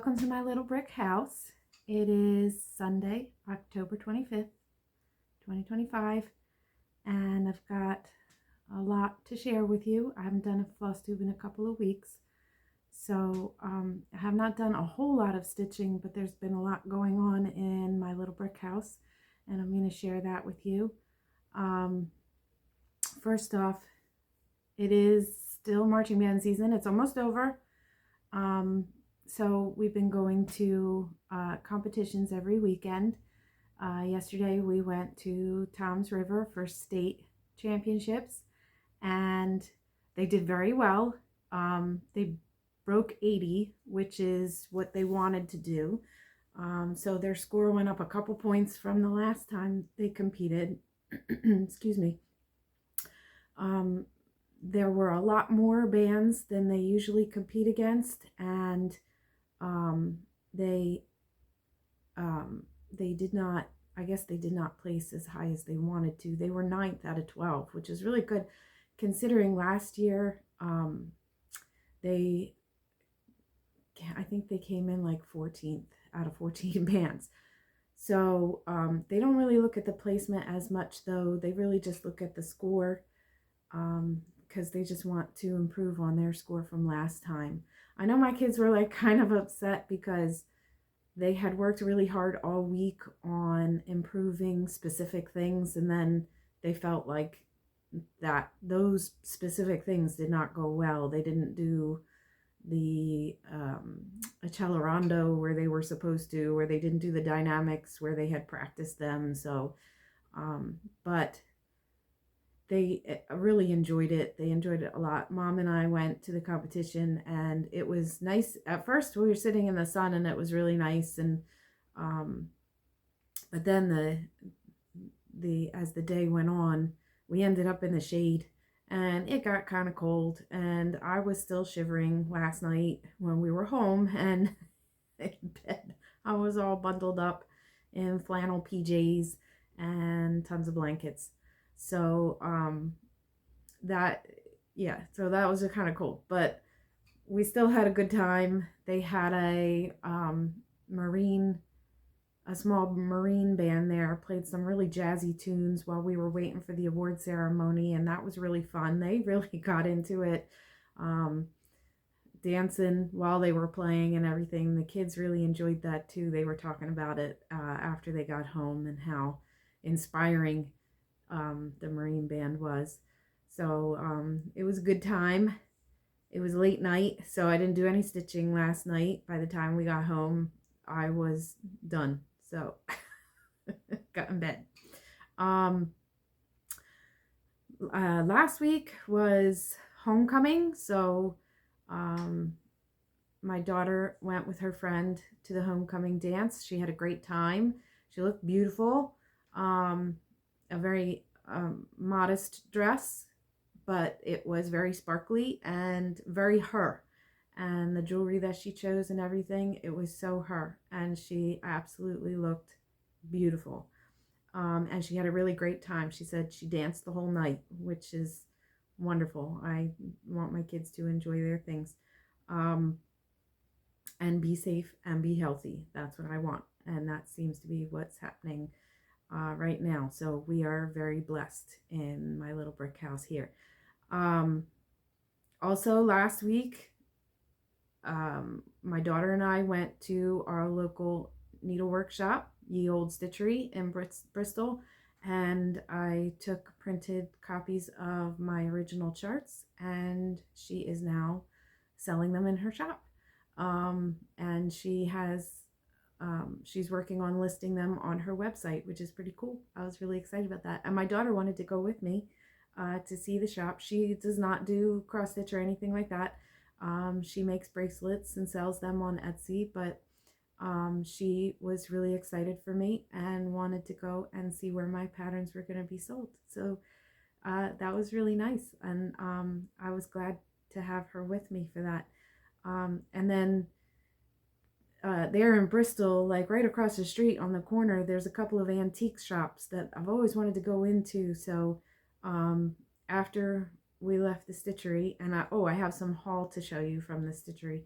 Welcome to my little brick house. It is Sunday, October 25th, 2025, and I've got a lot to share with you. I haven't done a Flosstube in a couple of weeks, so I have not done a whole lot of stitching, but there's been a lot going on in my little brick house, and I'm going to share that with you. First off, it is still marching band season. It's almost over. So we've been going to competitions every weekend. Yesterday we went to Tom's River for state championships, and they did very well. They broke 80, which is what they wanted to do. So their score went up a couple points from the last time they competed. Excuse me. There were a lot more bands than they usually compete against, and they did not, I guess they did not place as high as they wanted to. They were 9th out of 12, which is really good considering last year I think they came in like 14th out of 14 bands. So they don't really look at the placement as much, though. They really just look at the score, because they just want to improve on their score from last time. I know my kids were like kind of upset because they had worked really hard all week on improving specific things, and then they felt like that those specific things did not go well. They didn't do the accelerando where they were supposed to, or they didn't do the dynamics where they had practiced them. So but they really enjoyed it. They enjoyed it a lot. Mom and I went to the competition, and it was nice. At first we were sitting in the sun, and it was really nice, and but then as the day went on, we ended up in the shade, and it got kind of cold, and I was still shivering last night when we were home, and in bed I was all bundled up in flannel PJs and tons of blankets. So so that was kind of cool, but we still had a good time. They had a small marine band there, played some really jazzy tunes while we were waiting for the award ceremony, and that was really fun. They really got into it, dancing while they were playing and everything. The kids really enjoyed that too. They were talking about it after they got home, and how inspiring the Marine Band was. So it was a good time. It was late night, so I didn't do any stitching last night. By the time we got home, I was done. So got in bed. Last week was homecoming, so my daughter went with her friend to the homecoming dance. She had a great time. She looked beautiful. A very modest dress, but it was very sparkly and very her. And the jewelry that she chose and everything, it was so her. And she absolutely looked beautiful. And she had a really great time. She said she danced the whole night, which is wonderful. I want my kids to enjoy their things. And be safe and be healthy. That's what I want. And that seems to be what's happening right now. So we are very blessed in my little brick house here. Also last week, my daughter and I went to our local needlework shop, Ye Old Stitchery in Bristol, and I took printed copies of my original charts, and she is now selling them in her shop. And she has she's working on listing them on her website, which is pretty cool. I was really excited about that. And my daughter wanted to go with me to see the shop. She does not do cross stitch or anything like that. She makes bracelets and sells them on Etsy, but she was really excited for me and wanted to go and see where my patterns were going to be sold. So that was really nice, and I was glad to have her with me for that. And then there in Bristol, like right across the street on the corner, there's a couple of antique shops that I've always wanted to go into. So after we left the stitchery, and I have some haul to show you from the stitchery.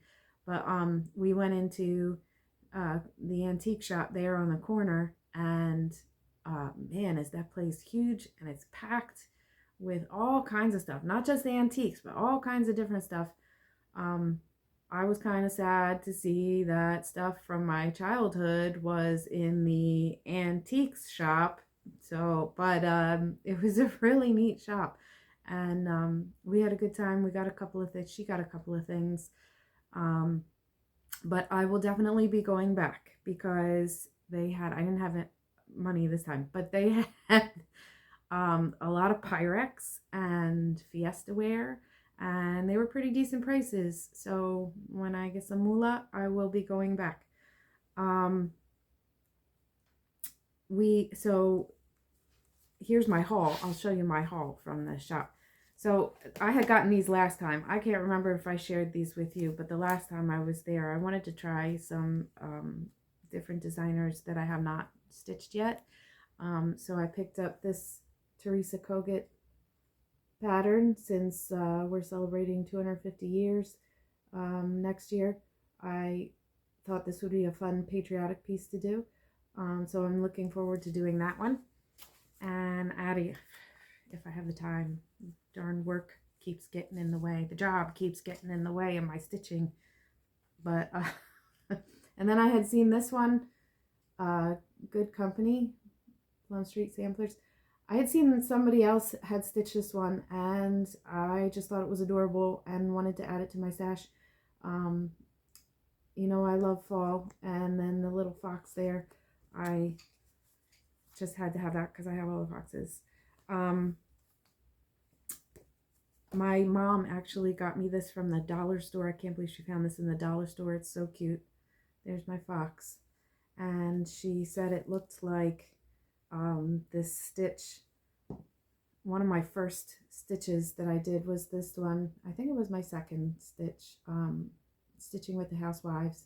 But we went into the antique shop there on the corner, and man, is that place huge, and it's packed with all kinds of stuff, not just the antiques, but all kinds of different stuff. um, I was kind of sad to see that stuff from my childhood was in the antiques shop. So, but it was a really neat shop, and we had a good time. We got a couple of things. She got a couple of things. Um, but I will definitely be going back because they had. I didn't have money this time, but they had a lot of Pyrex and Fiesta ware, and they were pretty decent prices. So when I get some moolah, I will be going back. Um, so here's my haul. I'll show you my haul from the shop. So I had gotten these last time. I can't remember if I shared these with you, but the last time I was there, I wanted to try some different designers that I have not stitched yet. So I picked up this Teresa Kogut pattern since we're celebrating 250 years next year. I thought this would be a fun patriotic piece to do. So I'm looking forward to doing that one. And Addie, if I have the time, darn work keeps getting in the way. The job keeps getting in the way of my stitching. But, and then I had seen this one, Good Company, Plum Street Samplers. I had seen somebody else had stitched this one, and I just thought it was adorable and wanted to add it to my stash. You know, I love fall, and then the little fox there, I just had to have that because I have all the foxes. My mom actually got me this from the dollar store. I can't believe she found this in the dollar store. It's so cute. There's my fox. And she said it looked like this stitch. One of my first stitches that I did was this one. I think it was my second stitch, stitching with the housewives.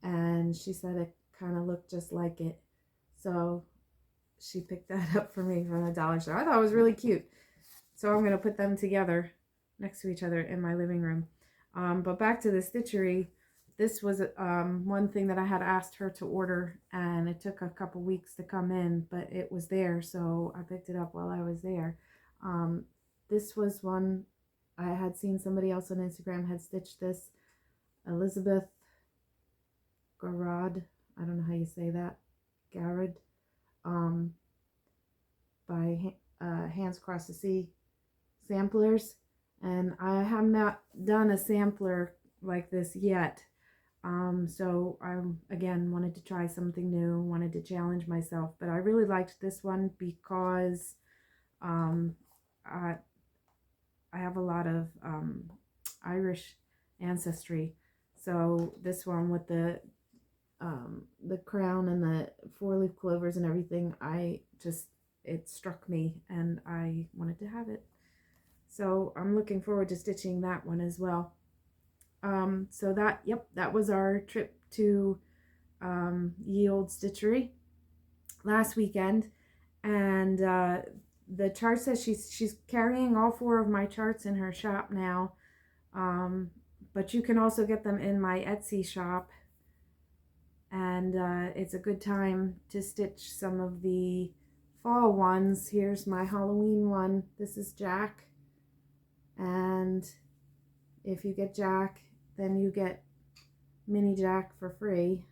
And she said it kind of looked just like it. So she picked that up for me from the dollar store. I thought it was really cute. So I'm going to put them together next to each other in my living room. But back to the stitchery. This was one thing that I had asked her to order, and it took a couple weeks to come in, but it was there, so I picked it up while I was there. This was one I had seen somebody else on Instagram had stitched this. Elizabeth Garrod, I don't know how you say that, Garrod, by Hands Across the Sea Samplers, and I have not done a sampler like this yet. So I again wanted to try something new, wanted to challenge myself, but I really liked this one because I have a lot of Irish ancestry. So this one with the crown and the 4-leaf clovers and everything, it struck me and I wanted to have it. So I'm looking forward to stitching that one as well. So that was our trip to Ye Old Stitchery last weekend. And the chart says she's carrying all 4 of my charts in her shop now. But you can also get them in my Etsy shop. And it's a good time to stitch some of the fall ones. Here's my Halloween one. This is Jack. And if you get Jack, then you get Mini Jack for free.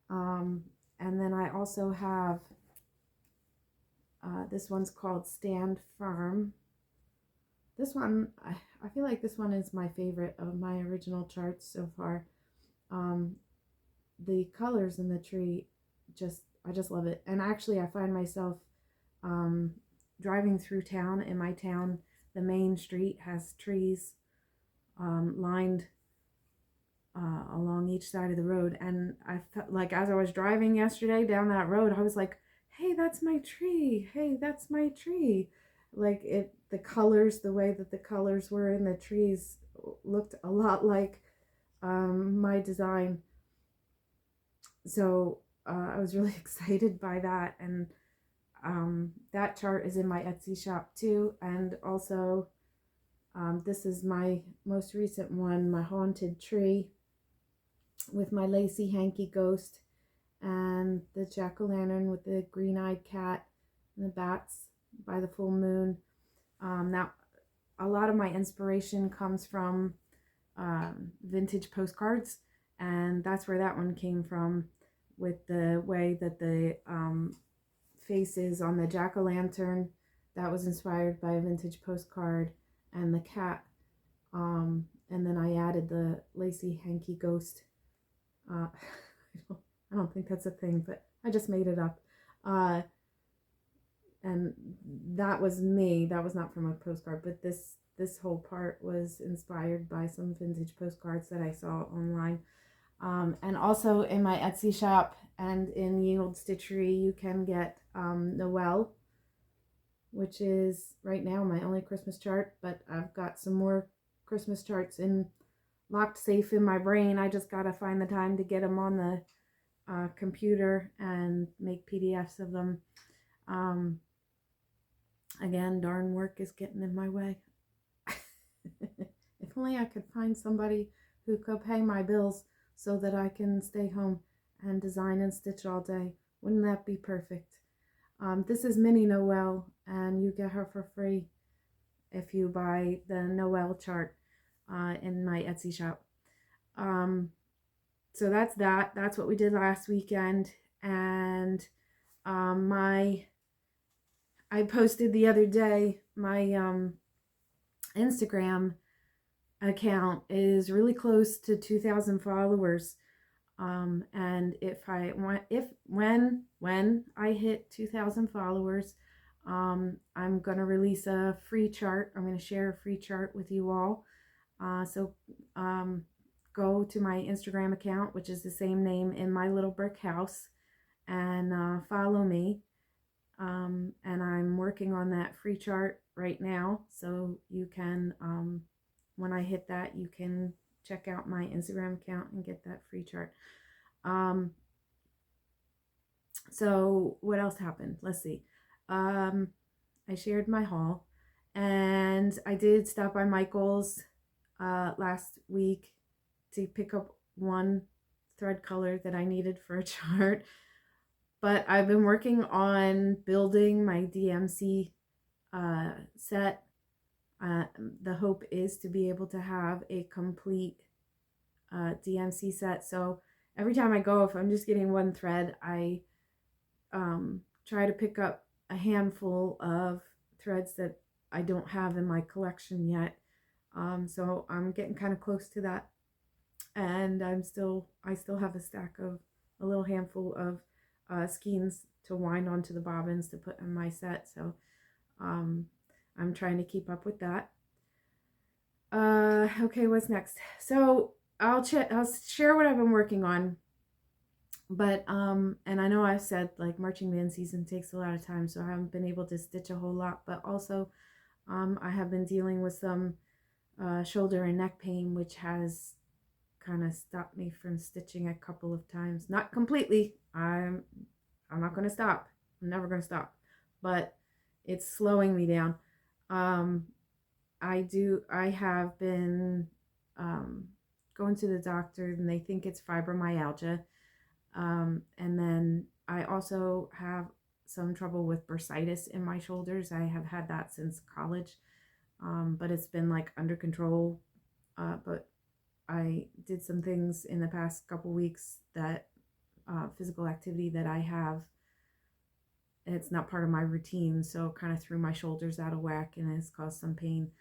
And then I also have, this one's called Stand Firm. This one, I feel like this one is my favorite of my original charts so far. The colors in the tree, I just love it. And actually I find myself driving through town. In my town, the main street has trees lined along each side of the road, and I felt like as I was driving yesterday down that road, I was like, hey, that's my tree, hey, that's my tree. Like the colors, the way that the colors were in the trees looked a lot like my design. So I was really excited by that, and that chart is in my Etsy shop too. And also This is my most recent one, my haunted tree with my lacy hanky ghost and the jack-o'-lantern with the green-eyed cat and the bats by the full moon. Now, a lot of my inspiration comes from vintage postcards, and that's where that one came from, with the way that the face is on the jack-o'-lantern. That was inspired by a vintage postcard, and the cat. And then I added the lacy hanky ghost. I don't think that's a thing, but I just made it up. And that was me. That was not from a postcard, but this whole part was inspired by some vintage postcards that I saw online. And also in my Etsy shop and in Ye Olde Stitchery, you can get Noel, which is right now my only Christmas chart, but I've got some more Christmas charts locked safe in my brain. I just gotta find the time to get them on the computer and make PDFs of them. Again, darn work is getting in my way. If only I could find somebody who could pay my bills so that I can stay home and design and stitch all day. Wouldn't that be perfect? This is Mini Noel, and you get her for free if you buy the Noel chart in my Etsy shop. So that's that. That's what we did last weekend. And I posted the other day, my Instagram account is really close to 2,000 followers. And when I hit 2,000 followers, I'm gonna release a free chart. I'm gonna share a free chart with you all. So go to my Instagram account, which is the same name in my little brick house, and follow me. And I'm working on that free chart right now, so you can, when I hit that, you can check out my Instagram account and get that free chart. So what else happened? Let's see. I shared my haul, and I did stop by Michael's last week to pick up one thread color that I needed for a chart. But I've been working on building my DMC set. The hope is to be able to have a complete DMC set. So every time I go, if I'm just getting one thread, I try to pick up a handful of threads that I don't have in my collection yet. So I'm getting kind of close to that, and I still have a stack of a little handful of skeins to wind onto the bobbins to put in my set. So I'm trying to keep up with that. Okay, what's next? So I'll share what I've been working on. But and I know I've said like marching band season takes a lot of time, so I haven't been able to stitch a whole lot. But also I have been dealing with some shoulder and neck pain, which has kind of stopped me from stitching a couple of times. Not completely. I'm not going to stop. I'm never going to stop. But it's slowing me down. I have been going to the doctor, and they think it's fibromyalgia. And then I also have some trouble with bursitis in my shoulders. I have had that since college, but it's been like under control. But I did some things in the past couple weeks that physical activity that I have. It's not part of my routine, so kind of threw my shoulders out of whack and has caused some pain.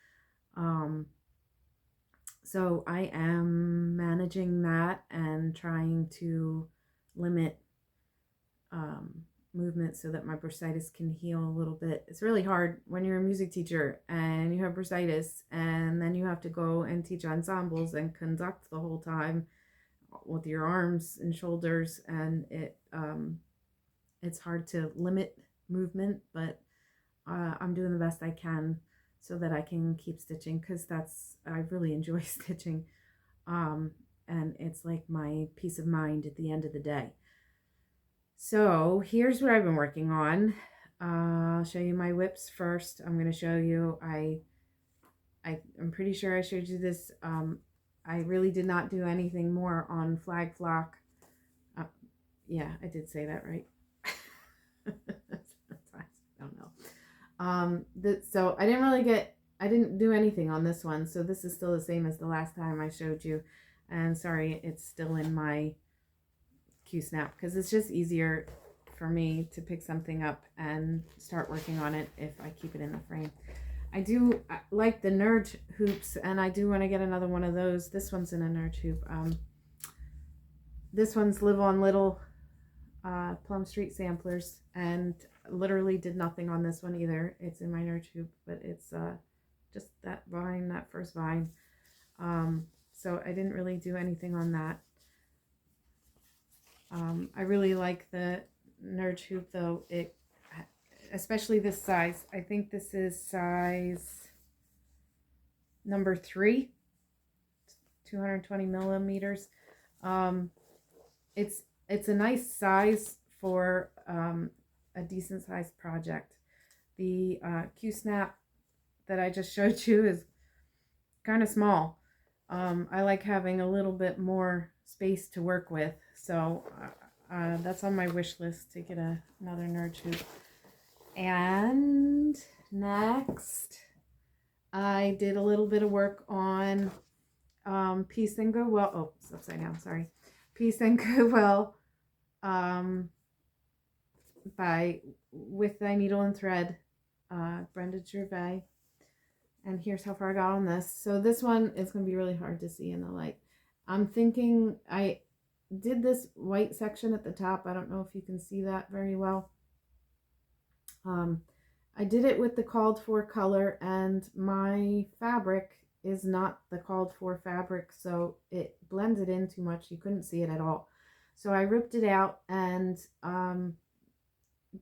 So I am managing that and trying to limit movement so that my bursitis can heal a little bit. It's really hard when you're a music teacher and you have bursitis, and then you have to go and teach ensembles and conduct the whole time with your arms and shoulders, and it's hard to limit movement, but I'm doing the best I can so that I can keep stitching, because I really enjoy stitching, and it's like my peace of mind at the end of the day. So here's what I've been working on. I'll show you my whips first. I'm going to show you, I I'm pretty sure I showed you this. I really did not do anything more on Flag Flock. Yeah, I did say that right. I don't know. So I didn't do anything on this one. So this is still the same as the last time I showed you. And sorry, it's still in my Q-snap because it's just easier for me to pick something up and start working on it if I keep it in the frame. I do like the nerd hoops, and I do want to get another one of those. This one's in a nerd hoop. This one's Live on Little Plum Street samplers, and literally did nothing on this one either. It's in my nerd hoop, but it's just that vine, that first vine. So I didn't really do anything on that. I really like the nerd hoop though. Especially this size. I think this is size number 3, 220 millimeters. It's a nice size for a decent sized project. The Q-snap that I just showed you is kind of small. I like having a little bit more space to work with, so that's on my wish list to get another nerd hoop. And next, I did a little bit of work on Peace and Goodwill. Oh, it's upside down, sorry. Peace and Goodwill with Thy Needle and Thread, Brenda Gervais. And here's how far I got on this. So this one is going to be really hard to see in the light. I'm thinking I did this white section at the top. I don't know if you can see that very well. I did it with the called for color, and my fabric is not the called for fabric, so it blended in too much. You couldn't see it at all. So I ripped it out and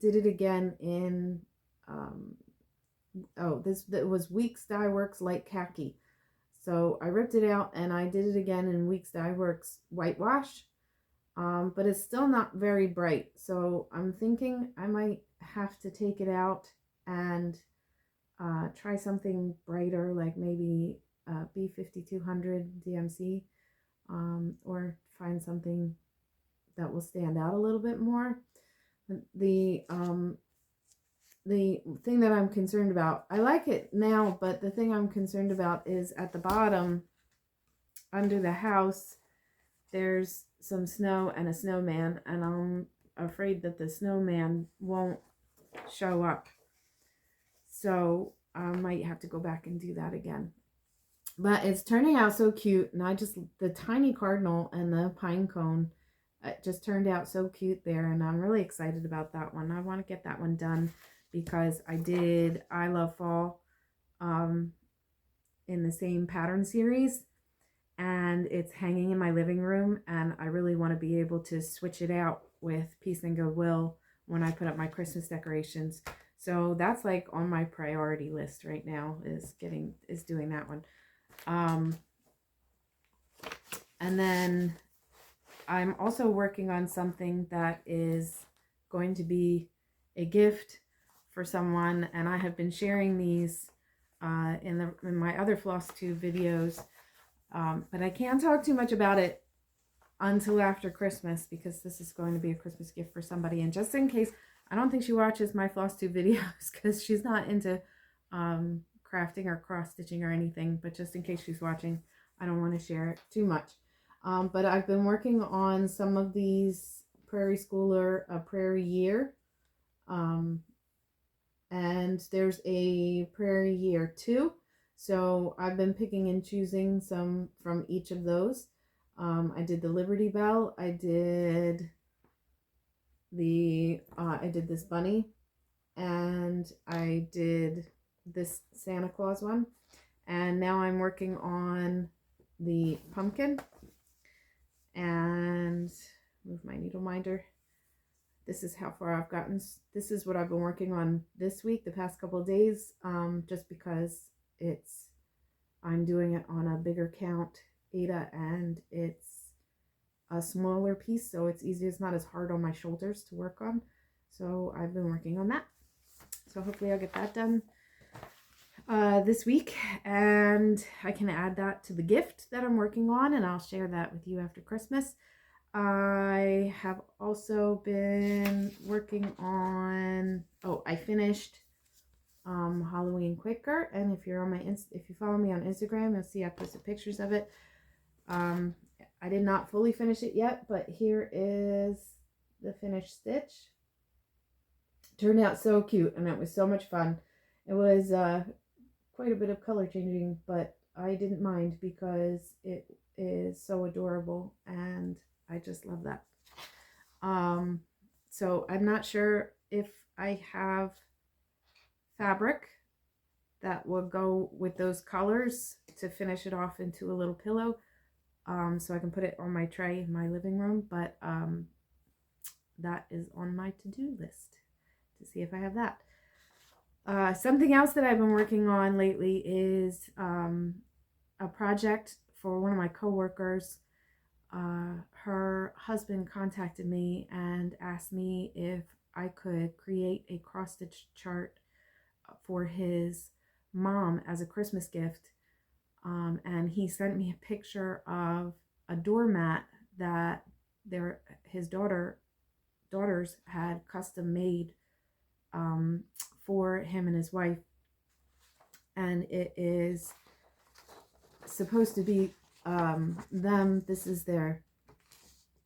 did it again in this was Weeks Dye Works Light Khaki. So I ripped it out and I did it again in Weeks Dye Works Whitewash, but it's still not very bright. So I'm thinking I might have to take it out and try something brighter, like maybe B5200 DMC, or find something that will stand out a little bit more. The thing that I'm concerned about, I like it now, but the thing I'm concerned about is at the bottom under the house there's some snow and a snowman, and I'm afraid that the snowman won't show up, so I might have to go back and do that again. But it's turning out so cute, and the tiny cardinal and the pine cone, it just turned out so cute there, and I'm really excited about that one. I want to get that one done because I Love Fall in the same pattern series, and it's hanging in my living room, and I really want to be able to switch it out with Peace and Goodwill when I put up my Christmas decorations. So that's like on my priority list right now, is doing that one. And then I'm also working on something that is going to be a gift for someone, and I have been sharing these in my other Flosstube videos, but I can't talk too much about it until after Christmas, because this is going to be a Christmas gift for somebody. And just in case, I don't think she watches my Flosstube videos because she's not into crafting or cross stitching or anything, but just in case she's watching, I don't want to share it too much. But I've been working on some of these Prairie Schooler Prairie Year, and there's a Prairie Year 2, so I've been picking and choosing some from each of those. I did the Liberty Bell, I did this bunny, and I did this Santa Claus one, and now I'm working on the pumpkin. And move my needle minder. This is how far I've gotten. This is what I've been working on this week, the past couple of days, just because I'm doing it on a bigger count Ada, and it's a smaller piece, so it's easy. It's not as hard on my shoulders to work on. So I've been working on that. So hopefully I'll get that done. this week, and I can add that to the gift that I'm working on, and I'll share that with you after Christmas. I have also been working on, I finished Halloween Quaker, and if you're on if you follow me on Instagram, you'll see I posted pictures of it. I did not fully finish it yet, but here is the finished stitch. Turned out so cute, and it was so much fun. It was quite a bit of color changing, but I didn't mind because it is so adorable, and I just love that. So I'm not sure if I have fabric that will go with those colors to finish it off into a little pillow, so I can put it on my tray in my living room, but that is on my to-do list to see if I have that. Something else that I've been working on lately is a project for one of my coworkers. Her husband contacted me and asked me if I could create a cross-stitch chart for his mom as a Christmas gift. And he sent me a picture of a doormat that his daughters had custom made for him and his wife, and it is supposed to be them. This is their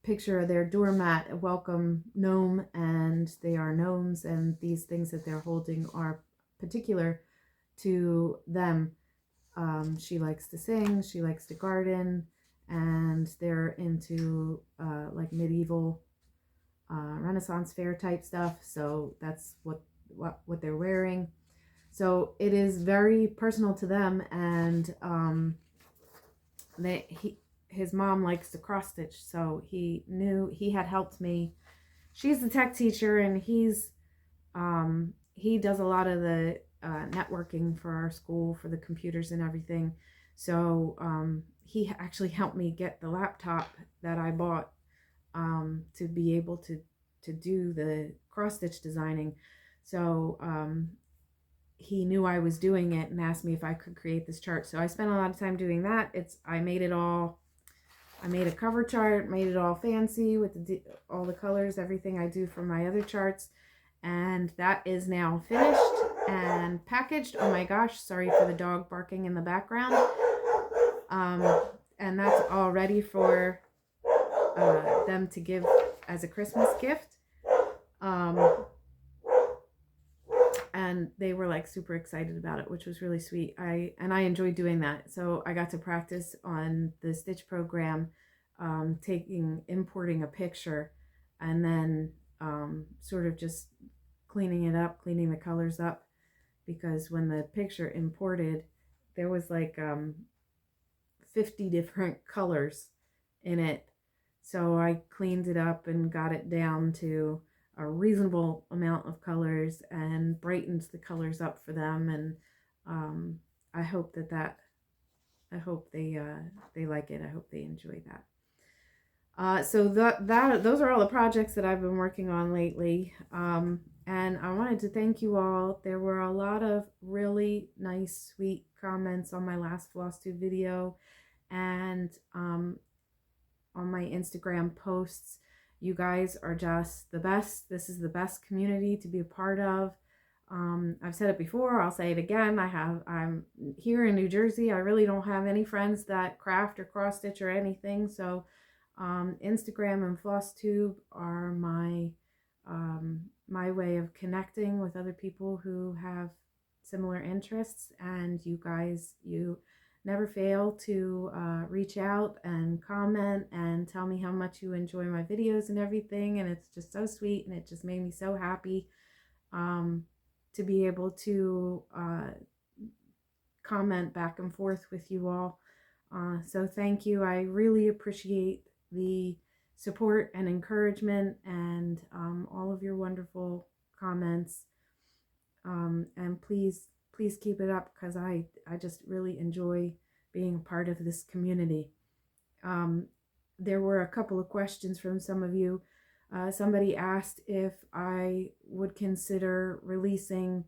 picture of their doormat, a welcome gnome, and they are gnomes, and these things that they're holding are particular to them. She likes to sing, she likes to garden, and they're into like medieval Renaissance fair type stuff, so that's what they're wearing. So it is very personal to them, and his mom likes to cross stitch, so he had helped me. She's the tech teacher, and he does a lot of the networking for our school, for the computers and everything. So he actually helped me get the laptop that I bought to be able to do the cross stitch designing. So he knew I was doing it and asked me if I could create this chart. So I spent a lot of time doing that. I made a cover chart, made it all fancy with all the colors, everything I do for my other charts. And that is now finished and packaged. Oh my gosh, sorry for the dog barking in the background. And that's all ready for them to give as a Christmas gift. And they were like super excited about it, which was really sweet. I enjoyed doing that. So I got to practice on the stitch program, importing a picture, and then sort of just cleaning it up, cleaning the colors up, because when the picture imported, there was like 50 different colors in it. So I cleaned it up and got it down to a reasonable amount of colors and brightened the colors up for them. And I hope I hope they like it. I hope they enjoy that. So those are all the projects that I've been working on lately. And I wanted to thank you all. There were a lot of really nice, sweet comments on my last Flosstube video, and on my Instagram posts. You guys are just the best. This is the best community to be a part of. I've said it before, I'll say it again. I'm here in New Jersey. I really don't have any friends that craft or cross stitch or anything. So Instagram and Flosstube are my way of connecting with other people who have similar interests. And you guys, you never fail to reach out and comment and tell me how much you enjoy my videos and everything, and it's just so sweet, and it just made me so happy to be able to comment back and forth with you all. So thank you. I really appreciate the support and encouragement, and all of your wonderful comments, and please keep it up, because I just really enjoy being a part of this community. There were a couple of questions from some of you. Somebody asked if I would consider releasing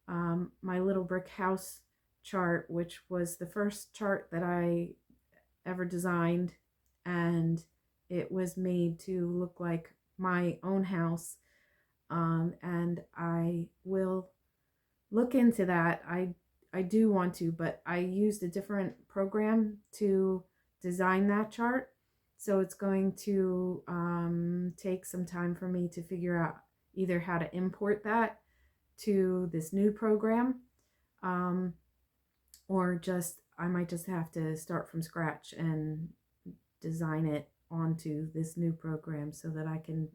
my little brick house chart, which was the first chart that I ever designed, and it was made to look like my own house. And I will look into that. I do want to, but I used a different program to design that chart. So it's going to take some time for me to figure out either how to import that to this new program, um, or just I might just have to start from scratch and design it onto this new program so that I can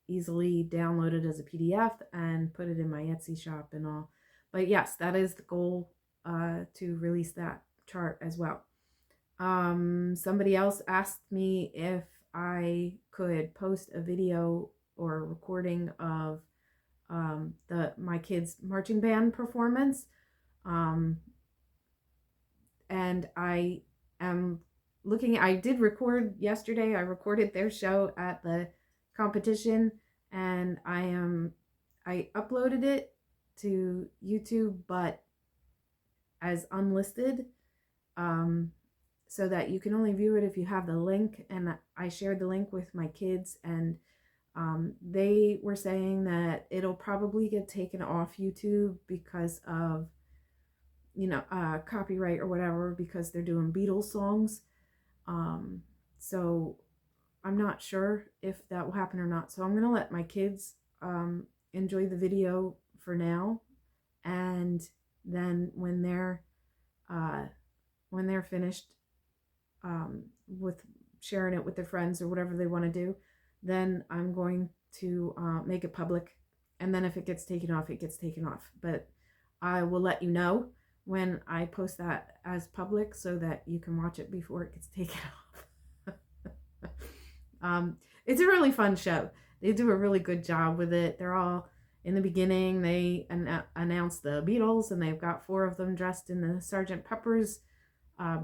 easily download it as a PDF and put it in my Etsy shop and all. But yes, that is the goal, to release that chart as well. Somebody else asked me if I could post a video or a recording of my kids' marching band performance. And I am looking, I did record yesterday. I recorded their show at the competition, and I uploaded it to YouTube, but as unlisted, so that you can only view it if you have the link. And I shared the link with my kids, and they were saying that it'll probably get taken off YouTube because of, copyright or whatever, because they're doing Beatles songs. So I'm not sure if that will happen or not. So I'm going to let my kids enjoy the video for now. And then when they're finished with sharing it with their friends or whatever they want to do, then I'm going to make it public. And then if it gets taken off, it gets taken off. But I will let you know when I post that as public so that you can watch it before it gets taken off. It's a really fun show. They do a really good job with it. They're all, in the beginning, they announced the Beatles, and they've got 4 of them dressed in the Sgt. Pepper's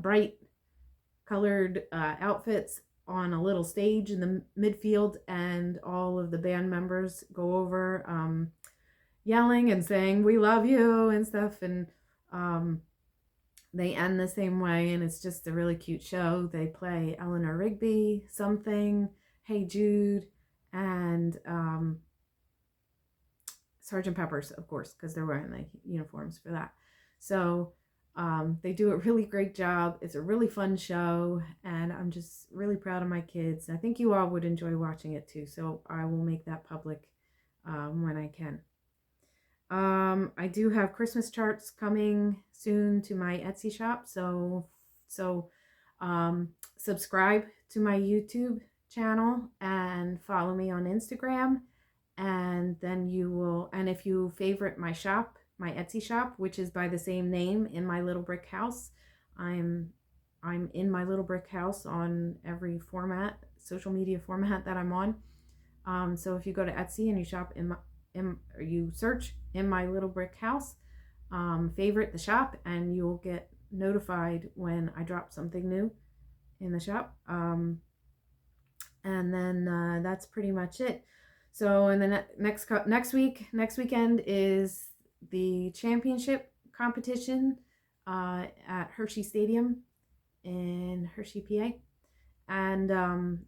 bright colored outfits on a little stage in the midfield, and all of the band members go over yelling and saying "We love you" and stuff, and they end the same way, and it's just a really cute show. They play Eleanor Rigby, Something, Hey Jude, and Sgt. Pepper's, of course, because they're wearing the uniforms for that. So they do a really great job. It's a really fun show, and I'm just really proud of my kids. I think you all would enjoy watching it too, so I will make that public when I can. I do have Christmas charts coming soon to my Etsy shop, so subscribe to my YouTube channel and follow me on Instagram, and then you will, and if you favorite my shop, my Etsy shop, which is by the same name, In My Little Brick House. I'm in my little brick house on every format, social media format that I'm on. So if you go to Etsy and you shop you search In My Little Brick House, favorite the shop, and you'll get notified when I drop something new in the shop. And then that's pretty much it. So in the next weekend is the championship competition at Hershey Stadium in Hershey, PA, and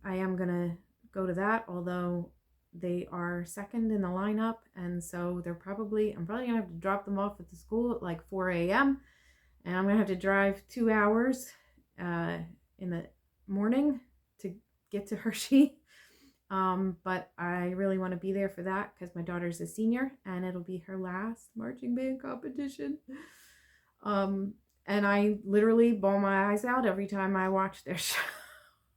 I am gonna go to that, although they are second in the lineup, and so I'm probably gonna have to drop them off at the school at like 4 a.m. and I'm gonna have to drive 2 hours in the morning to get to Hershey. But I really want to be there for that because my daughter's a senior and it'll be her last marching band competition. And I literally bawl my eyes out every time I watch their show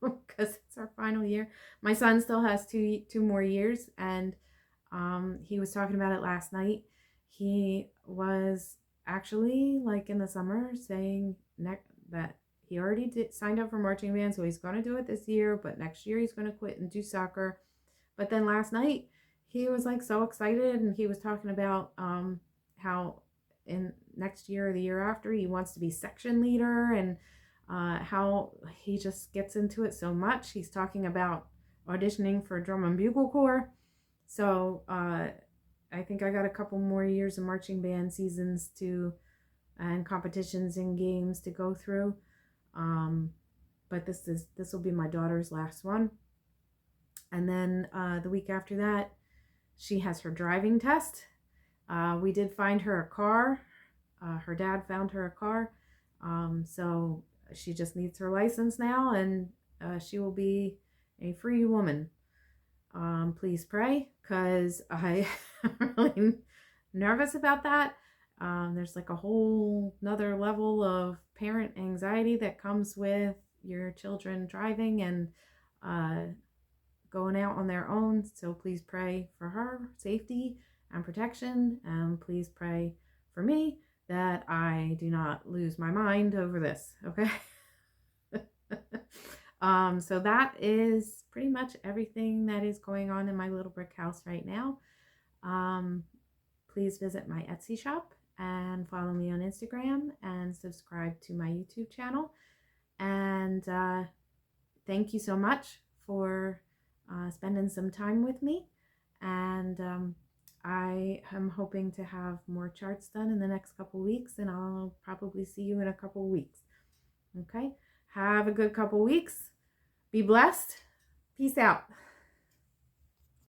because it's our final year. My son still has two more years, and he was talking about it last night. He was actually, like, in the summer saying that he already signed up for marching band, so he's going to do it this year, but next year he's going to quit and do soccer. But then last night he was like so excited, and he was talking about how in next year or the year after he wants to be section leader, and how he just gets into it so much. He's talking about auditioning for drum and bugle corps. So I think I got a couple more years of marching band seasons to and competitions and games to go through. But this will be my daughter's last one. And then the week after that, she has her driving test. We did find her a car. Her dad found her a car. So she just needs her license now, and she will be a free woman. Please pray, because I am really nervous about that. There's like a whole another level of parent anxiety that comes with your children driving and going out on their own. So please pray for her safety and protection, and please pray for me that I do not lose my mind over this. Okay. So that is pretty much everything that is going on in my little brick house right now. Please visit my Etsy shop and follow me on Instagram and subscribe to my YouTube channel. And thank you so much for spending some time with me. And I am hoping to have more charts done in the next couple weeks, and I'll probably see you in a couple weeks. Okay? Have a good couple weeks. Be blessed. Peace out.